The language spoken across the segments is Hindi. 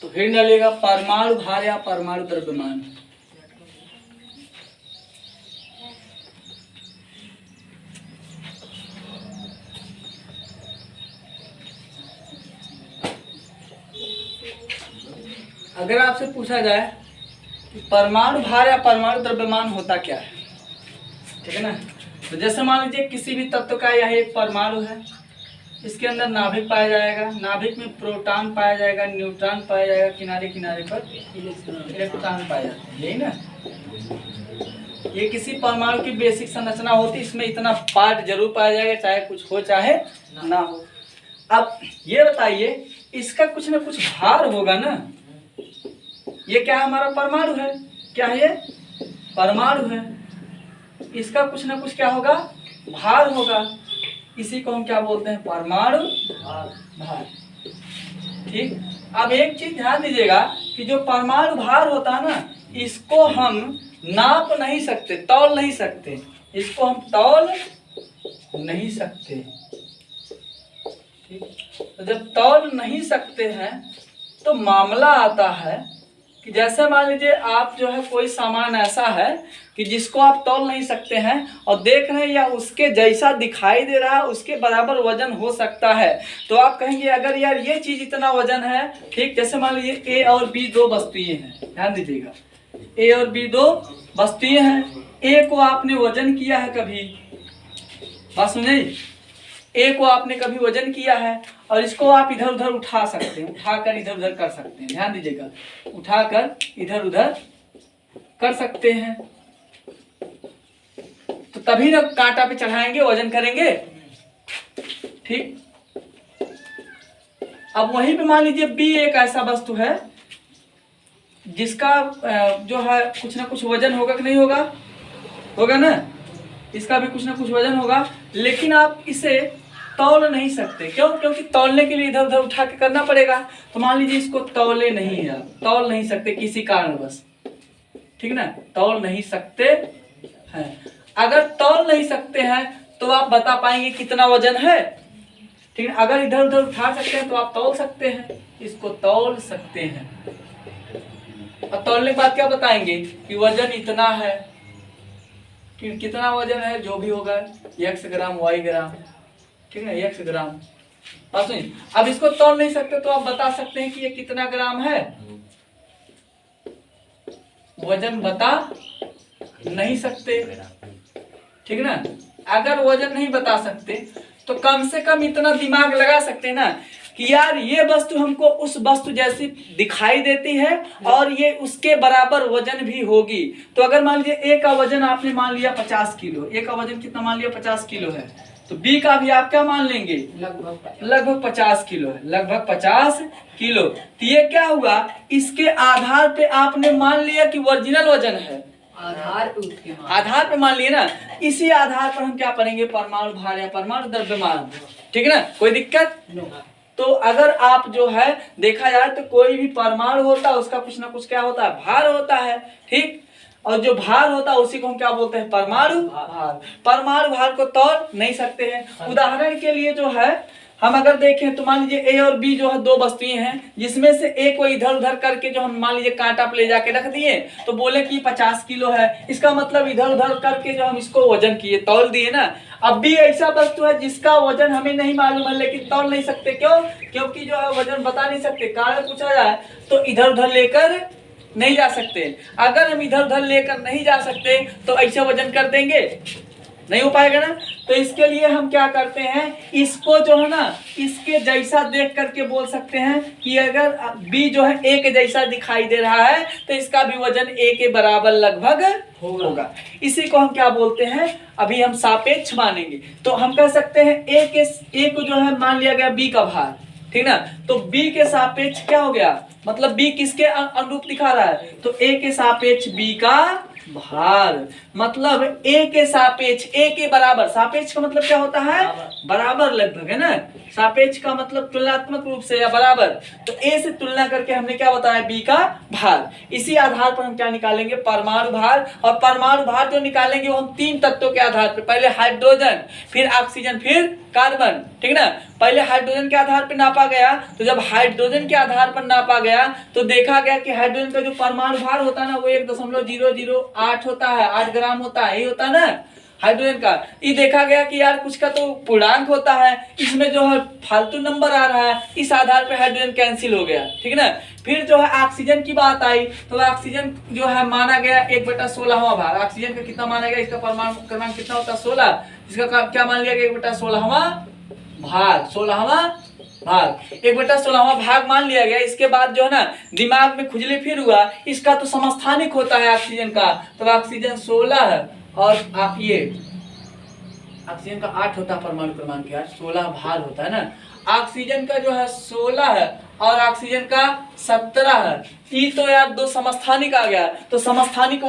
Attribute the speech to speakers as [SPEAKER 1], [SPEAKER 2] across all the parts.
[SPEAKER 1] तो फिर डालिएगा परमाणु भार या परमाणु द्रव्यमान। अगर आपसे पूछा जाए कि परमाणु भार या परमाणु द्रव्यमान होता क्या है, ठीक है ना, तो जैसे मान लीजिए किसी भी तत्व का यह एक परमाणु है, इसके अंदर नाभिक पाया जाएगा, नाभिक में प्रोटॉन पाया जाएगा, न्यूट्रॉन पाया जाएगा, किनारे किनारे पर इलेक्ट्रॉन पाया जाता है, यही ना। ये किसी परमाणु की बेसिक संरचना होती है, इसमें इतना पार्ट जरूर पाया जाएगा, चाहे कुछ हो चाहे ना हो। अब ये बताइए, इसका कुछ ना कुछ भार होगा ना। ये क्या है, हमारा परमाणु है, क्या है ये, परमाणु है, इसका कुछ ना कुछ क्या होगा, भार होगा। इसी को हम क्या बोलते हैं, परमाणु भार। ठीक। अब एक चीज ध्यान दीजिएगा कि जो परमाणु भार होता है ना, इसको हम नाप नहीं सकते, तौल नहीं सकते, इसको हम तौल नहीं सकते। ठीक। तो जब तौल नहीं सकते हैं तो मामला आता है कि जैसे मान लीजिए आप जो है कोई सामान ऐसा है कि जिसको आप तौल नहीं सकते हैं और देख रहे हैं या उसके जैसा दिखाई दे रहा है, उसके बराबर वजन हो सकता है, तो आप कहेंगे अगर यार ये चीज इतना वजन है। ठीक। जैसे मान लीजिए ए और बी दो वस्तुएं हैं, ध्यान दीजिएगा, ए और बी दो वस्तुएं हैं। ए को आपने वजन किया है कभी, बात सुनिए, ए को आपने कभी वजन किया है और इसको आप इधर उधर उठा सकते हैं, उठाकर इधर उधर कर सकते हैं, ध्यान दीजिएगा, उठाकर इधर उधर कर सकते हैं। तो तभी ना कांटा पे चढ़ाएंगे, वजन करेंगे। ठीक। अब वहीं पे मान लीजिए बी एक ऐसा वस्तु है जिसका जो है कुछ ना कुछ वजन होगा कि नहीं होगा, होगा ना, इसका भी कुछ ना कुछ वजन होगा, लेकिन आप इसे तौल नहीं सकते। क्यों? क्योंकि तौलने के लिए इधर उधर उठा के करना पड़ेगा। तो मान लीजिए इसको तौले नहीं है, तौल नहीं सकते किसी कारणवश, ठीक ना, तौल नहीं सकते हैं। अगर तौल नहीं सकते हैं तो आप बता पाएंगे कितना वजन है। ठीक है, अगर इधर उधर उठा सकते हैं तो आप तौल सकते हैं, इसको तौल सकते हैं। और तौलने के बाद क्या बताएंगे कि वजन इतना है, कि कितना वजन है, जो भी होगा x ग्राम y ग्राम, ठीक है, x ग्राम। बात सुनिए, अब इसको तौल नहीं सकते तो आप बता सकते हैं कि ये कितना ग्राम है, वजन बता नहीं सकते, ठीक है ना। अगर वजन नहीं बता सकते तो कम से कम इतना दिमाग लगा सकते हैं ना कि यार ये वस्तु हमको उस वस्तु जैसी दिखाई देती है और ये उसके बराबर वजन भी होगी। तो अगर मान लीजिए ए का वजन आपने मान लिया 50 किलो, ए का वजन कितना मान लिया 50 किलो है, तो बी का भी आप क्या मान लेंगे, लगभग 50 किलो है, लगभग 50 किलो। तो ये क्या हुआ, इसके आधार पे आपने मान लिया कि ओरिजिनल वजन है, आधार पे मान लिए ना, इसी आधार पर हम क्या करेंगे, परमाणु भार या परमाणु द्रव्यमान। ठीक है ना, कोई दिक्कत। तो अगर आप जो है देखा जाए तो कोई भी परमाणु होता है उसका कुछ ना कुछ क्या होता है, भार होता है। ठीक। और जो भार होता है उसी को हम क्या बोलते हैं, परमाणु भार। परमाणु भार को तौल नहीं सकते हैं। उदाहरण के लिए जो है हम अगर देखें तो मान लीजिए ए और बी जो है दो वस्तुएं हैं, जिसमें से ए को इधर उधर करके जो हम मान लीजिए कांटा पे ले जाके रख दिए तो बोले कि 50 किलो है, इसका मतलब इधर उधर करके जो हम इसको वजन किए, तौल दिए ना। अब भी ऐसा वस्तु है जिसका वजन हमें नहीं मालूम है लेकिन तौल नहीं सकते। क्यों? क्योंकि जो है वजन बता नहीं सकते। कारण पूछा जाए तो इधर उधर लेकर नहीं जा सकते। अगर हम इधर उधर लेकर नहीं जा सकते तो ऐसे वजन कर देंगे, नहीं हो पाएगा ना। तो इसके लिए हम क्या करते हैं, इसको जो है ना इसके जैसा देख करके बोल सकते हैं कि अगर बी जो है ए के जैसा दिखाई दे रहा है तो इसका भी वजन ए के बराबर लगभग होगा। इसी को हम क्या बोलते हैं, अभी हम सापेक्ष मानेंगे। तो हम कह सकते हैं ए को जो है मान लिया गया बी का भार, ठीक ना, तो बी के सापेक्ष क्या हो गया, मतलब बी किसके अनुरूप दिखा रहा है, तो ए के सापेक्ष बी का भार, मतलब ए के सापेक्ष, ए के बराबर। सापेक्ष का मतलब क्या होता है? बराबर लगभग, है ना। सापेक्ष का मतलब तुलनात्मक रूप से या बराबर। तो ए से तुलना करके हमने क्या बताया? बी का भार। इसी आधार पर हम क्या निकालेंगे? परमाणु भार। और परमाणु भार जो निकालेंगे वो हम 3 तत्वों के आधार पर, पहले हाइड्रोजन, फिर ऑक्सीजन, फिर कार्बन, ठीक ना। पहले हाइड्रोजन के आधार पर नापा गया, तो जब हाइड्रोजन के आधार पर नापा गया तो देखा गया कि हाइड्रोजन का जो परमाणु भार होता है ना वो 1.008 होता है, 8 ग्राम होता है, यही होता है ना हाइड्रोजन का। ये देखा गया कि यार कुछ का तो पूर्णांक होता है, इसमें जो है फालतू नंबर आ रहा है, इस आधार पे हाइड्रोजन कैंसिल हो गया, ठीक ना। फिर जो है ऑक्सीजन की बात आई, तो ऑक्सीजन जो है माना गया 1/16वां भाग। ऑक्सीजन का कितना माना गया? इसका परमाणु क्रमांक कितना होता है? 16। इसका क्या मान लिया गया? 1/16वां भाग, 16वां भाग, 1/16वां भाग मान लिया गया। इसके बाद जो है ना दिमाग में खुजली फिर हुआ, इसका तो समस्थानिक होता है ऑक्सीजन का, तो ऑक्सीजन 16 है और आप ये ऑक्सीजन का 8 होता है परमाणु क्रमांक, यार 16 भार होता है ना। ऑक्सीजन का जो है 16 है और ऑक्सीजन का 17 है। ये तो यार दो समस्थानिक आ गया, तो समस्थानिक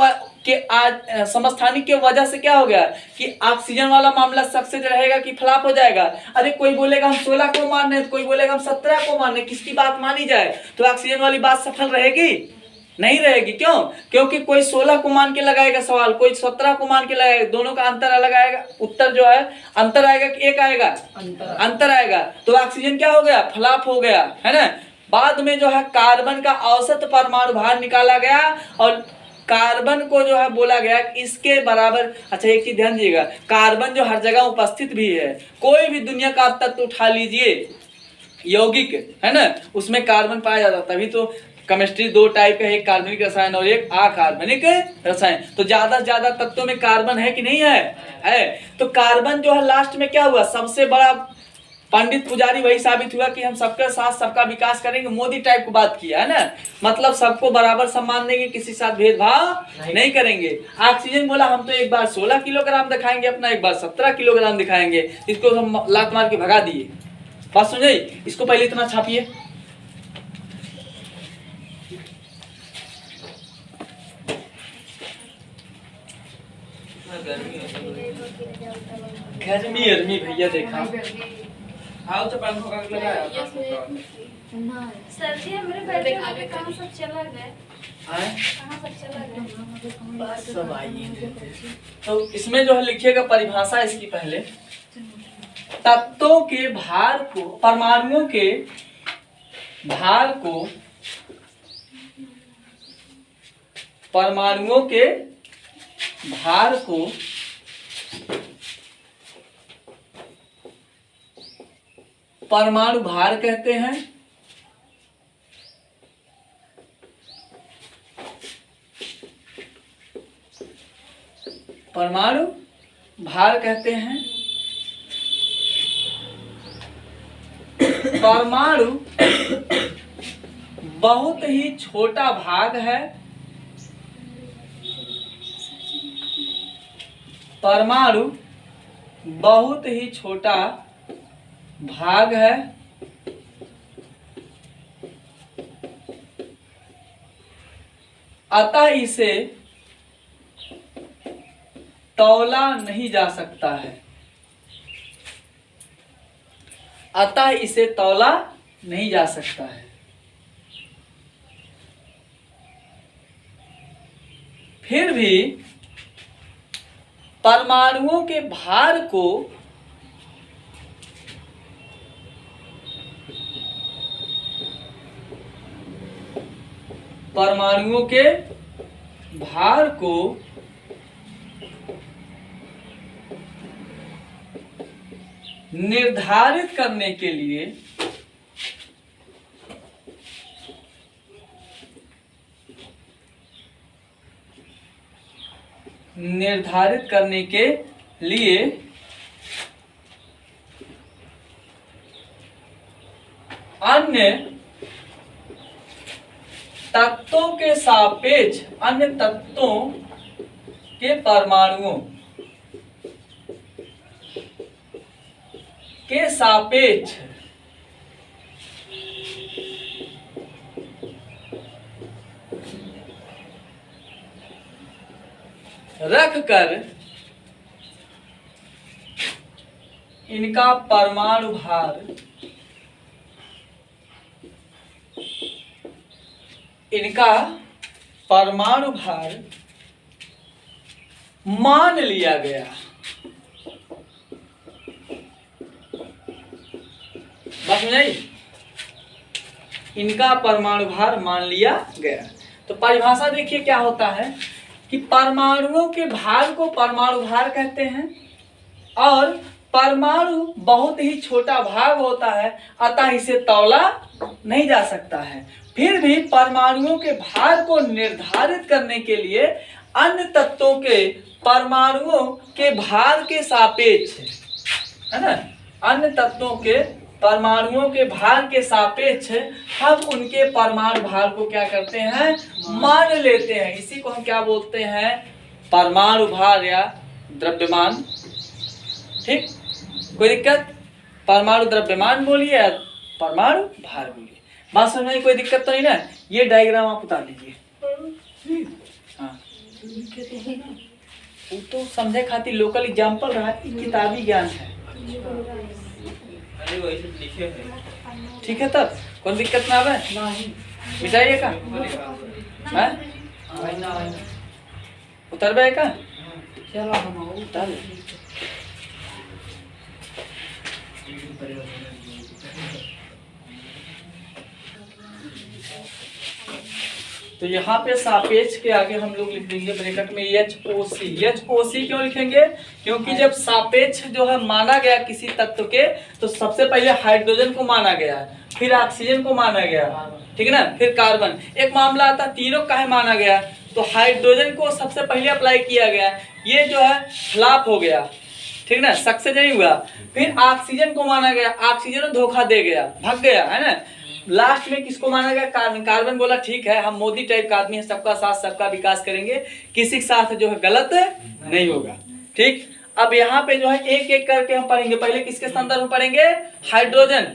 [SPEAKER 1] समस्थानिक के वजह से क्या हो गया कि ऑक्सीजन वाला मामला सक्सेस रहेगा कि फ्लॉप हो जाएगा। अरे कोई बोलेगा हम 16 को मान रहे हैं, कोई बोलेगा हम 17 को मान रहे हैं, किसकी बात मानी जाए? तो ऑक्सीजन वाली बात सफल रहेगी? नहीं रहेगी। क्यों? क्योंकि कोई 16 को मान के लगाएगा सवाल, कोई 17 को मान के लगाएगा, दोनों का अंतर अलग आएगा। उत्तर जो है अंतर आएगा कि एक आएगा? अंतर आएगा। तो ऑक्सीजन क्या हो गया? फ्लॉप हो गया, है ना। बाद में जो है कार्बन का औसत परमाणु भार निकाला गया और कार्बन को जो है बोला गया इसके बराबर। अच्छा एक चीज ध्यान दीजिएगा, कार्बन जो हर जगह उपस्थित भी है, कोई भी दुनिया का तत्व उठा लीजिए यौगिक, है ना, उसमें कार्बन पाया जाता है। तभी तो केमिस्ट्री 2 टाइप का है, एक कार्बनिक रसायन और एक अकार्बनिक रसायन। तो ज्यादा से ज्यादा तत्वों में कार्बन है कि नहीं है? तो कार्बन जो है लास्ट में क्या हुआ? सबसे बड़ा पंडित पुजारी वही साबित हुआ कि हम सबके साथ सबका विकास करेंगे। मोदी टाइप को बात किया, है ना, मतलब सबको बराबर सम्मान देंगे, किसी के साथ भेदभाव नहीं करेंगे। ऑक्सीजन बोला हम तो एक बार 16 किलोग्राम दिखाएंगे अपना, एक बार 17 किलोग्राम दिखाएंगे, इसको हम लात मार के भगा दिए। बात समझे? इसको पहले इतना छापिए। गर्मी गर्मी भैया देखा आओ तो पंखों का लगाया
[SPEAKER 2] सर जी मेरे बैठे पे कहां सब चला गए? कहां सब चला गए?
[SPEAKER 1] बस सब आइए। तो इसमें जो है लिखिएगा परिभाषा इसकी पहले। तत्वों के भार को, परमाणुओं के भार को, परमाणुओं के भार को परमाणु भार कहते हैं। परमाणु भार कहते हैं। परमाणु बहुत ही छोटा भाग है। परमाणु बहुत ही छोटा भाग है। अतः इसे तौला नहीं जा सकता है। अतः इसे तौला नहीं जा सकता है। फिर भी परमाणुओं के भार को निर्धारित करने के लिए अन्य तत्वों के सापेक्ष, अन्य तत्वों के परमाणुओं के सापेक्ष रख कर इनका परमाणु भार मान लिया गया। बात समझ आई? इनका परमाणु भार मान लिया गया। तो परिभाषा देखिए क्या होता है कि परमाणुओं के भार को परमाणु भार कहते हैं और परमाणु बहुत ही छोटा भाग होता है, अतः इसे तौला नहीं जा सकता है। फिर भी परमाणुओं के भार को निर्धारित करने के लिए अन्य तत्वों के परमाणुओं के भार के सापेक्ष, है ना, अन्य तत्वों के परमाणुओं के भार के सापेक्ष हम उनके परमाणु भार को क्या करते हैं, मान लेते हैं। इसी को हम क्या बोलते हैं, परमाणु भार या द्रव्यमान। ठीक, कोई दिक्कत? परमाणु द्रव्यमान बोलिए या परमाणु भार बोलिए, बात समझ में कोई दिक्कत तो नहीं ना? ये डायग्राम आप उतार लीजिए। हाँ, वो तो समझे खातिर लोकल एग्जाम्पल रहा, किताबी ज्ञान है। ठीक है, तब कोई दिक्कत ना आवे, मिटाइए का उतरबे का, चलो हम उतार। तो यहाँ पे सापेक्ष के आगे हम लोग लिख देंगे ब्रैकेट में HOC। HOC क्यों लिखेंगे? क्योंकि जब सापेक्ष जो है माना गया किसी तत्व के, तो सबसे पहले हाइड्रोजन को माना गया, फिर ऑक्सीजन को माना गया, ठीक है ना, फिर कार्बन। एक मामला आता तीनों काहे माना गया, तो हाइड्रोजन को सबसे पहले अप्लाई किया गया, ये जो है फ्लॉप हो गया, ठीक ना, सक्सेस नहीं हुआ। फिर ऑक्सीजन को माना गया, ऑक्सीजन धोखा दे गया, भाग गया, है ना। लास्ट में किसको माना गया? कार्बन। कार्बन बोला ठीक है, हम मोदी टाइप का आदमी है, सबका साथ सबका विकास करेंगे, किसी के साथ जो है गलत नहीं होगा। ठीक, अब यहाँ पे जो है एक एक करके हम पढ़ेंगे। पहले किसके संदर्भ में पढ़ेंगे? हाइड्रोजन,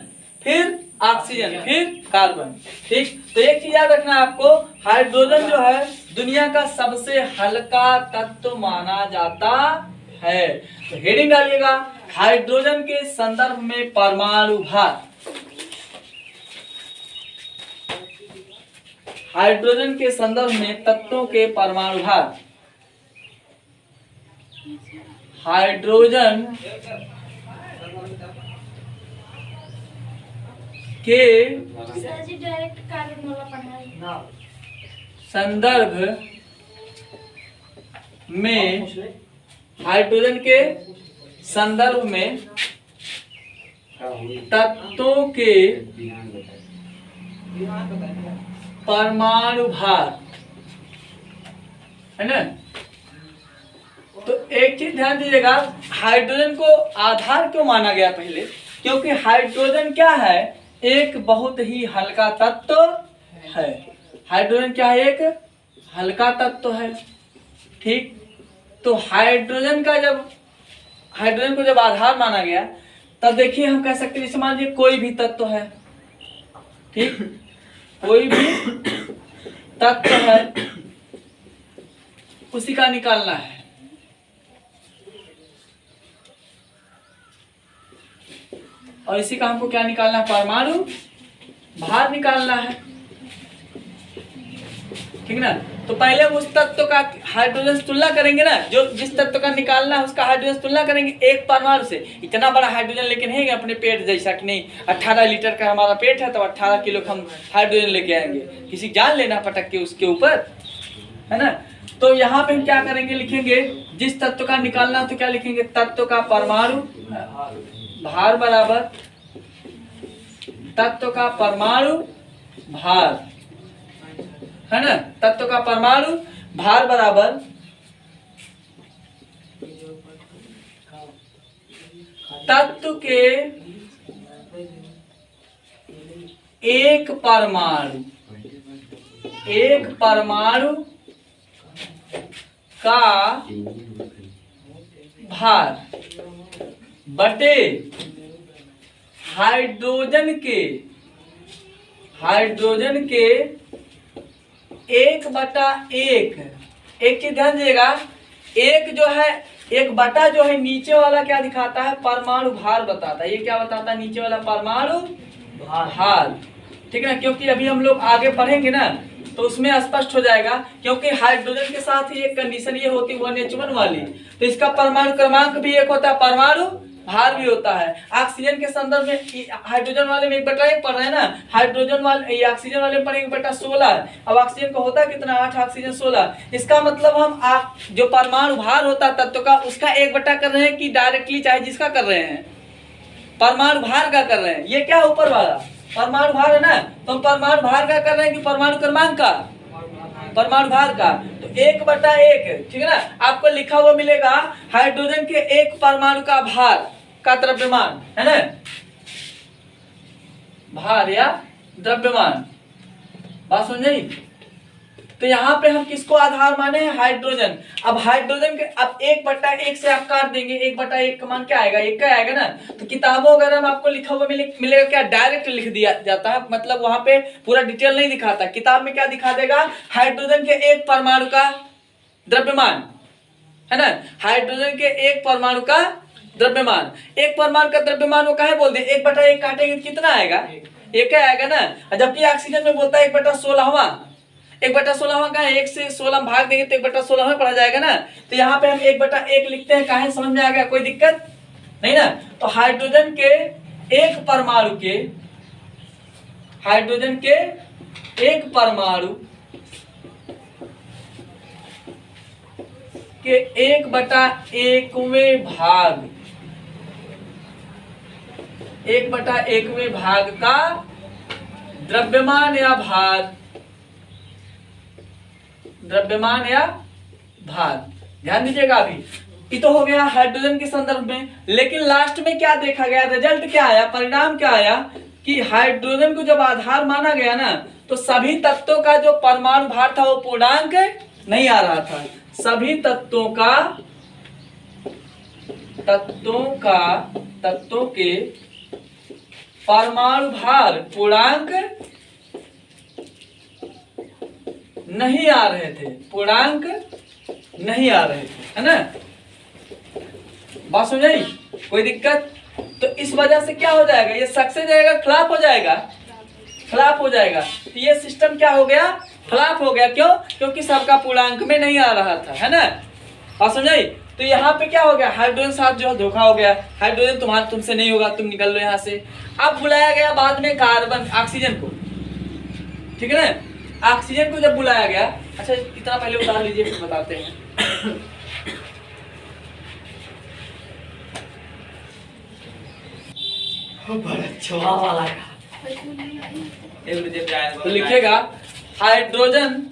[SPEAKER 1] फिर ऑक्सीजन, फिर कार्बन। ठीक, तो एक चीज याद रखना आपको, हाइड्रोजन जो है दुनिया का सबसे हल्का तत्व माना जाता है। तो हेडिंग डालिएगा, हाइड्रोजन के संदर्भ में परमाणु भार। हाइड्रोजन के संदर्भ में तत्वों के परमाणु भार। हाइड्रोजन के संदर्भ में, हाइड्रोजन के संदर्भ में तत्वों के परमाणु भार, है ना। तो एक चीज ध्यान दीजिएगा, हाइड्रोजन को आधार क्यों माना गया पहले? क्योंकि हाइड्रोजन क्या है? एक बहुत ही हल्का तत्व है। हाइड्रोजन क्या है? एक हल्का तत्व है। ठीक, तो हाइड्रोजन को जब आधार माना गया, तब देखिए हम कह सकते हैं, जैसे मान लीजिए कोई भी तत्व है, ठीक, कोई भी तत्व है, उसी का निकालना है। और इसी का हमको क्या निकालना है? परमाणु भार निकालना है, ठीक ना। तो पहले हम उस तत्व का हाइड्रोजन से तुलना करेंगे ना, जो जिस तत्व का निकालना है उसका हाइड्रोजन से तुलना करेंगे एक परमाणु से। इतना बड़ा हाइड्रोजन लेकिन है अपने पेट जैसा कि नहीं, 18 लीटर का हमारा पेट है, तो 18 किलो का हम हाइड्रोजन लेके आएंगे, किसी जान लेना पटक के उसके ऊपर, है ना। तो यहाँ पे हम क्या करेंगे, लिखेंगे जिस तत्व का निकालना तो क्या लिखेंगे? तत्व का परमाणु भार बराबर तत्व का परमाणु भार, है ना। तत्व का परमाणु भार बराबर तत्व के एक परमाणु का भार बटे हाइड्रोजन के 1/1। एक चीज ध्यान दीजिएगा, एक जो है, एक बटा जो है नीचे वाला क्या दिखाता है, परमाणु भार बताता है। ये क्या बताता है, नीचे वाला परमाणु भार। ठीक है ना, क्योंकि अभी हम लोग आगे पढ़ेंगे ना तो उसमें स्पष्ट हो जाएगा, क्योंकि हाइड्रोजन के साथ ही एक कंडीशन ये होती है 1H1 वाली, तो इसका परमाणु क्रमांक भी एक होता है, परमाणु भार भी होता है। ऑक्सीजन के संदर्भ में हाइड्रोजन वाले में 1/1 पढ़ रहे हैं ना, हाइड्रोजन वाले ऑक्सीजन वाले में 1/16। अब ऑक्सीजन का होता है कितना, 8, ऑक्सीजन 16। इसका मतलब हम जो परमाणु भार होता है तत्व का, उसका 1 कर रहे हैं कि डायरेक्टली चाहे जिसका कर रहे हैं, परमाणु भार का कर रहे हैं। ये क्या ऊपर वाला परमाणु भार है ना, तो हम परमाणु भार का कर रहे हैं कि परमाणु क्रमांक का, परमाणु भार का। तो 1/1, ठीक है ना, आपको लिखा हुआ मिलेगा हाइड्रोजन के एक परमाणु का भार का द्रव्यमान, है ना, भार या द्रव्यमान। बात समझी। तो यहाँ पे हम किसको आधार माने हैं, हाइड्रोजन। अब हाइड्रोजन के अब 1/1 से आप काट देंगे, 1/1 का मान क्या आएगा, 1 का आएगा ना। तो किताबों वगैरह में आपको लिखा हुआ मिलेगा क्या, डायरेक्ट लिख दिया जाता है, मतलब वहां पे पूरा डिटेल नहीं दिखाता। किताब में क्या दिखा देगा, हाइड्रोजन के एक परमाणु का द्रव्यमान, है ना, हाइड्रोजन के एक परमाणु का द्रव्यमान। एक परमाणु का द्रव्यमान वो काहे बोलते हैं, 1/1 काटेंगे तो कितना आएगा, 1 आएगा ना। जबकि ऑक्सीजन में बोलता है 1/16। 1/16 का है, 1 से 16 भाग देंगे तो 1/16 में पढ़ा जाएगा ना। तो यहाँ पे हम 1/1 लिखते हैं, काहे, समझ में आ गया, कोई दिक्कत नहीं ना। तो हाइड्रोजन के एक परमाणु के, हाइड्रोजन के एक परमाणु के 1/1वें भाग, 1/1वें भाग का द्रव्यमान या भार, द्रव्यमान या भार। ध्यान दीजिएगा। अभी ये तो हो गया हाइड्रोजन के संदर्भ में, लेकिन लास्ट में क्या देखा गया, रिजल्ट क्या आया, परिणाम क्या आया कि हाइड्रोजन को जब आधार माना गया ना, तो सभी तत्वों का जो परमाणु भार था वो पूर्णांक नहीं आ रहा था। सभी तत्वों के परमाणु भार पूर्णांक नहीं आ रहे थे, पूर्णांक नहीं आ रहे थे, है ना। बात समझाई, कोई दिक्कत। तो इस वजह से क्या हो जाएगा, ये सक्सेस जाएगा, फ्लॉप हो जाएगा, फ्लॉप हो जाएगा। तो ये सिस्टम क्या हो गया, फ्लॉप हो गया। क्यों, क्योंकि सबका पूर्णांक में नहीं आ रहा था, है ना। बात समझाई। तो यहाँ पे क्या हो गया, हाइड्रोजन साथ जो धोखा हो गया, हाइड्रोजन तुमसे नहीं होगा, तुम निकल लो यहाँ से। अब बुलाया गया बाद में कार्बन, ऑक्सीजन को, ठीक है ना। ऑक्सीजन को जब बुलाया गया, अच्छा इतना पहले उतार लीजिए फिर बताते हैं। तो लिखिएगा हाइड्रोजन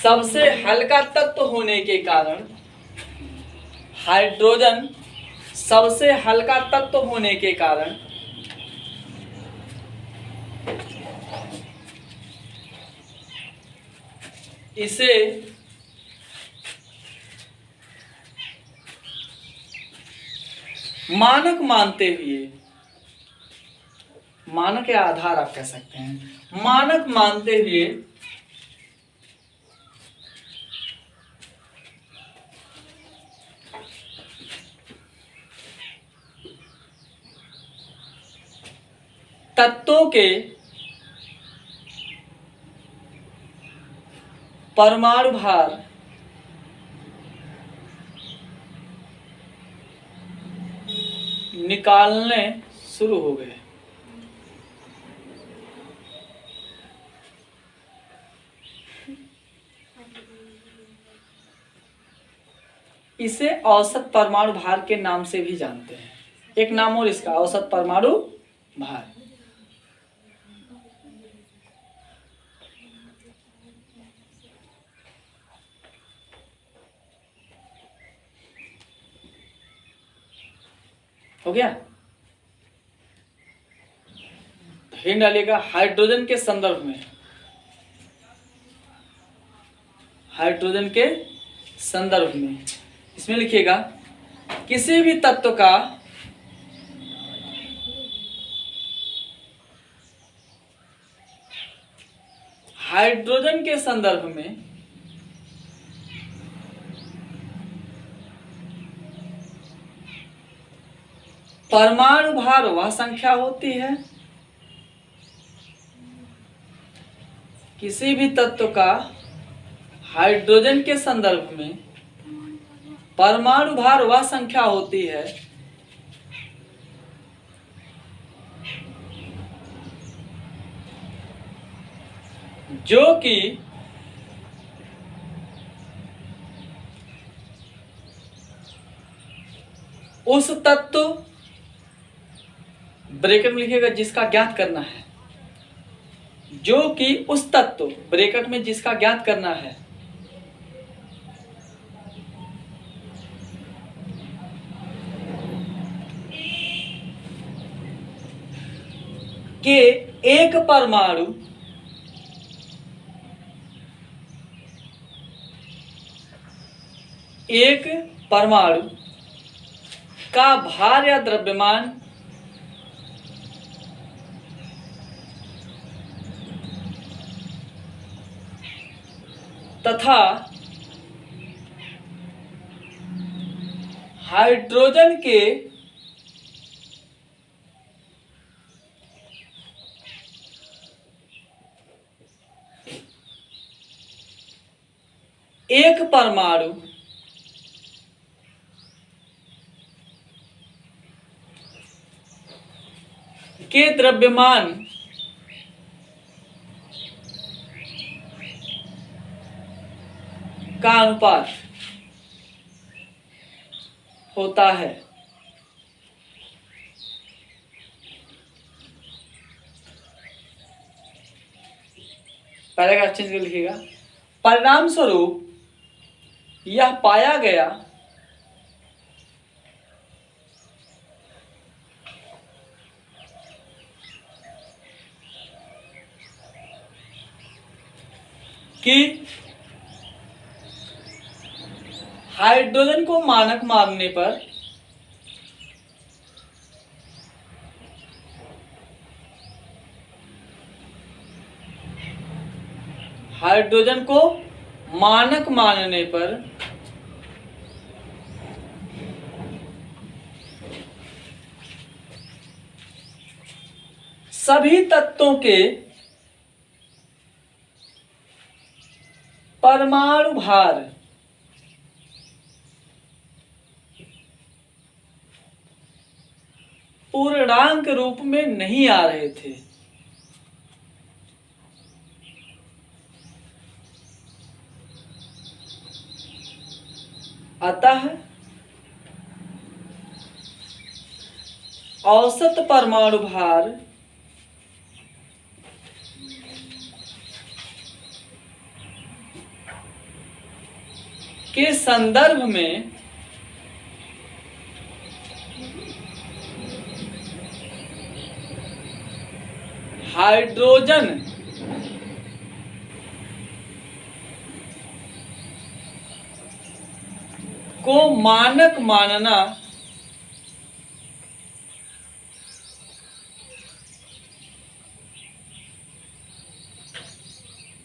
[SPEAKER 1] सबसे हल्का तत्व होने के कारण, हाइड्रोजन सबसे हल्का तत्व होने के कारण इसे मानक मानते हुए, मानक या आधार आप कह सकते हैं, मानक मानते हुए तत्वों के परमाणु भार निकालने शुरू हो गए। इसे औसत परमाणु भार के नाम से भी जानते हैं। एक नाम और इसका औसत परमाणु भार। हो गया। हिंट डालिएगा हाइड्रोजन के संदर्भ में, हाइड्रोजन के संदर्भ में इसमें लिखिएगा किसी भी तत्व का हाइड्रोजन के संदर्भ में परमाणु भार वह संख्या होती है, किसी भी तत्व का हाइड्रोजन के संदर्भ में परमाणु भार वह संख्या होती है जो कि उस तत्व, ब्रैकेट में लिखिएगा जिसका ज्ञात करना है, जो कि उस तत्व, ब्रैकेट में जिसका ज्ञात करना है, के एक परमाणु का भार या द्रव्यमान तथा हाइड्रोजन के एक परमाणु के द्रव्यमान का अनुपात होता है। पैराग्राफ चेंज कर लिखिएगा। परिणाम स्वरूप यह पाया गया कि हाइड्रोजन को मानक मानने पर सभी तत्वों के परमाणु भार पूर्णांक रूप में नहीं आ रहे थे। अतः औसत परमाणु भार के संदर्भ में हाइड्रोजन को मानक मानना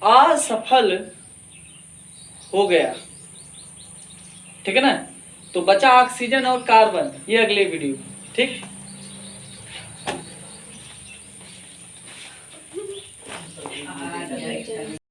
[SPEAKER 1] असफल हो गया। ठीक है ना। तो बचा ऑक्सीजन और कार्बन, ये अगले वीडियो। ठीक।